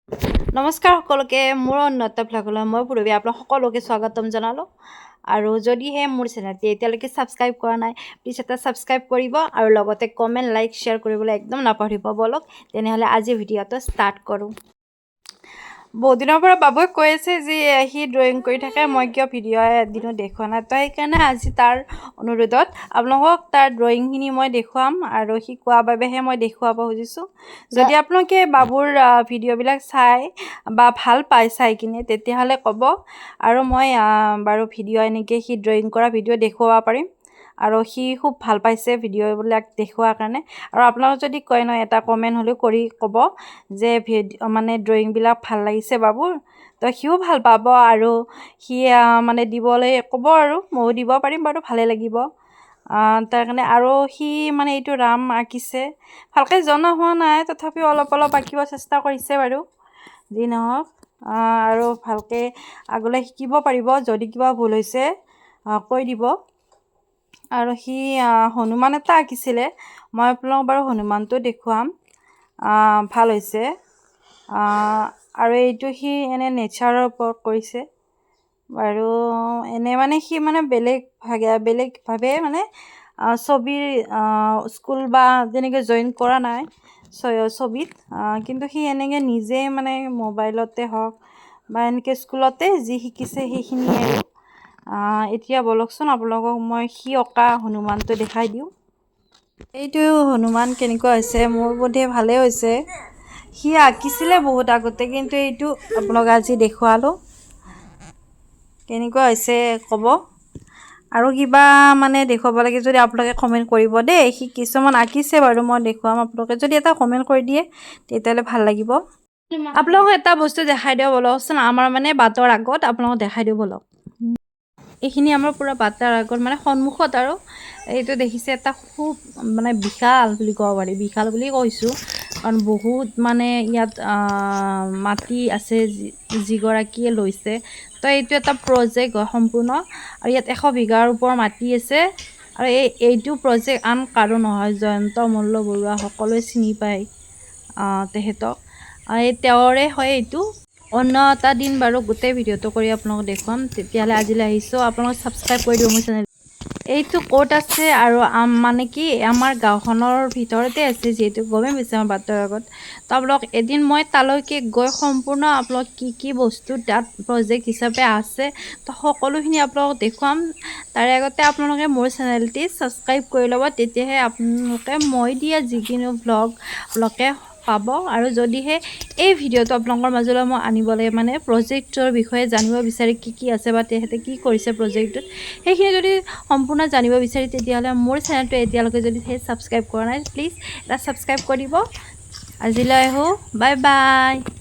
নমস্কাৰ সকলোকে মোৰ উন্নত ভ্লগলৈ মই পূৰ্বে আপোনাক সকলোকে স্বাগতম জনালোঁ আৰু যদিহে মোৰ চেনেলটি এতিয়ালৈকে ছাবস্ক্ৰাইব কৰা নাই প্লিজ এটা ছাবস্ক্ৰাইব কৰিব আৰু লগতে কমেণ্ট লাইক শ্বেয়াৰ কৰিবলৈ একদম নাপাহৰিব বলক তেনেহ'লে আজি ভিডিঅ'টো ষ্টাৰ্ট কৰোঁ বহুত দিনৰ পৰা বাবুৱে কৈ আছে যে সি ড্ৰয়িং কৰি থাকে মই কিয় ভিডিঅ' এদিনো দেখুওৱা নাই তো সেইকাৰণে আজি তাৰ অনুৰোধত আপোনালোকক তাৰ ড্ৰয়িংখিনি মই দেখুৱাম আৰু সি কোৱাৰ বাবেহে মই দেখুৱাব খুজিছোঁ যদি আপোনালোকে বাবুৰ ভিডিঅ'বিলাক চাই বা ভাল পায় চাই কিনে তেতিয়াহ'লে ক'ব আৰু মই বাৰু ভিডিঅ' এনেকৈ সি ড্ৰয়িং কৰা ভিডিঅ' দেখুৱাব পাৰিম আৰু সি খুব ভাল পাইছে ভিডিঅ'বিলাক দেখুৱাৰ কাৰণে আৰু আপোনালোক যদি কয় নহয় এটা কমেণ্ট হ'লেও কৰি ক'ব যে মানে ড্ৰয়িংবিলাক ভাল লাগিছে বাবুৰ তো সিও ভাল পাব আৰু সি মানে দিবলৈ ক'ব আৰু ময়ো দিব পাৰিম বাৰু ভালেই লাগিব তাৰ কাৰণে আৰু সি মানে এইটো ৰাম আঁকিছে ভালকৈ জনা হোৱা নাই তথাপিও অলপ অলপ আঁকিব চেষ্টা কৰিছে বাৰু যি নহওক আৰু ভালকৈ আগলৈ শিকিব পাৰিব যদি কিবা ভুল হৈছে কৈ দিব আৰু সি হনুমান এটা আঁকিছিলে মই আপোনালোকক বাৰু হনুমানটো দেখুৱাম ভাল হৈছে আৰু এইটো সি এনে নেচাৰৰ ওপৰত কৰিছে আৰু এনে মানে সি মানে বেলেগভাৱে মানে ছবিৰ স্কুল বা তেনেকৈ জইন কৰা নাই ছবিত কিন্তু সি এনেকৈ নিজে মানে মোবাইলতে হওক বা এনেকৈ স্কুলতে যি শিকিছে সেইখিনি আৰু এতিয়া বলকচোন আপোনালোকক মই সি অঁকা হনুমানটো দেখাই দিওঁ এইটো হনুমান কেনেকুৱা হৈছে মোৰ বোধে ভালেই হৈছে সি আঁকিছিলে বহুত আগতে কিন্তু এইটো আপোনালোক আজি দেখুৱালোঁ কেনেকুৱা হৈছে ক'ব আৰু কিবা মানে দেখুৱাব লাগে যদি আপোনালোকে কমেণ্ট কৰিব দেই সি কিছুমান আঁকিছে বাৰু মই দেখুৱাম আপোনালোকে যদি এটা কমেণ্ট কৰি দিয়ে তেতিয়াহ'লে ভাল লাগিব আপোনালোকক এটা বস্তু দেখাই দিওঁ বলকচোন আমাৰ মানে বাটৰ আগত আপোনালোকক দেখাই দিওঁ বলক এইখিনি আমাৰ পূৰা বাটৰ আগত মানে সন্মুখত আৰু এইটো দেখিছে এটা খুব মানে বিশাল বুলি ক'ব পাৰি বিশাল বুলি কৈছোঁ কাৰণ বহুত মানে ইয়াত মাটি আছে যিগৰাকীয়ে লৈছে তো এইটো এটা প্ৰজেক্ট হয় সম্পূৰ্ণ আৰু ইয়াত 100 বিঘাৰ ওপৰ মাটি আছে আৰু এইটো প্ৰজেক্ট আন কাৰো নহয় জয়ন্ত মল্ল বৰুৱা সকলোৱে চিনি পায় তেখেতক এই তেওঁৰে হয় এইটো অন্য এটা দিন বাৰু গোটেই ভিডিঅ'টো কৰি আপোনালোকক দেখুৱাম তেতিয়াহ'লে আজিলৈ আহিছোঁ আপোনালোক ছাবস্ক্ৰাইব কৰি দিব মোৰ চেনেল এইটো ক'ত আছে আৰু মানে কি আমাৰ গাঁওখনৰ ভিতৰতে আছে যিহেতু গমেই পাইছে আমাৰ বাটৰ আগত তো আপোনালোক এদিন মই তালৈকে গৈ সম্পূৰ্ণ আপোনালোক কি বস্তু তাত প্ৰজেক্ট হিচাপে আছে তো সকলোখিনি আপোনালোকক দেখুৱাম তাৰে আগতে আপোনালোকে মোৰ চেনেলটি ছাবস্ক্ৰাইব কৰি ল'ব তেতিয়াহে আপোনালোকে মই দিয়া যিকোনো ভ্লগ আপোনালোকে পাব আৰু যদিহে এই ভিডিঅ'টো আপোনালোকৰ মাজলৈ মই আনিবলৈ মানে প্ৰজেক্টৰ বিষয়ে জানিব বিচাৰি কি আছে বা তেখেতে কি কৰিছে প্ৰজেক্টটোত সেইখিনি যদি সম্পূৰ্ণ জানিব বিচাৰি তেতিয়াহ'লে মোৰ চেনেলটো এতিয়ালৈকে যদি ছাবস্ক্ৰাইব কৰা নাই প্লিজ এটা ছাবস্ক্ৰাইব কৰি দিব আজিলৈ আহোঁ বাই বাই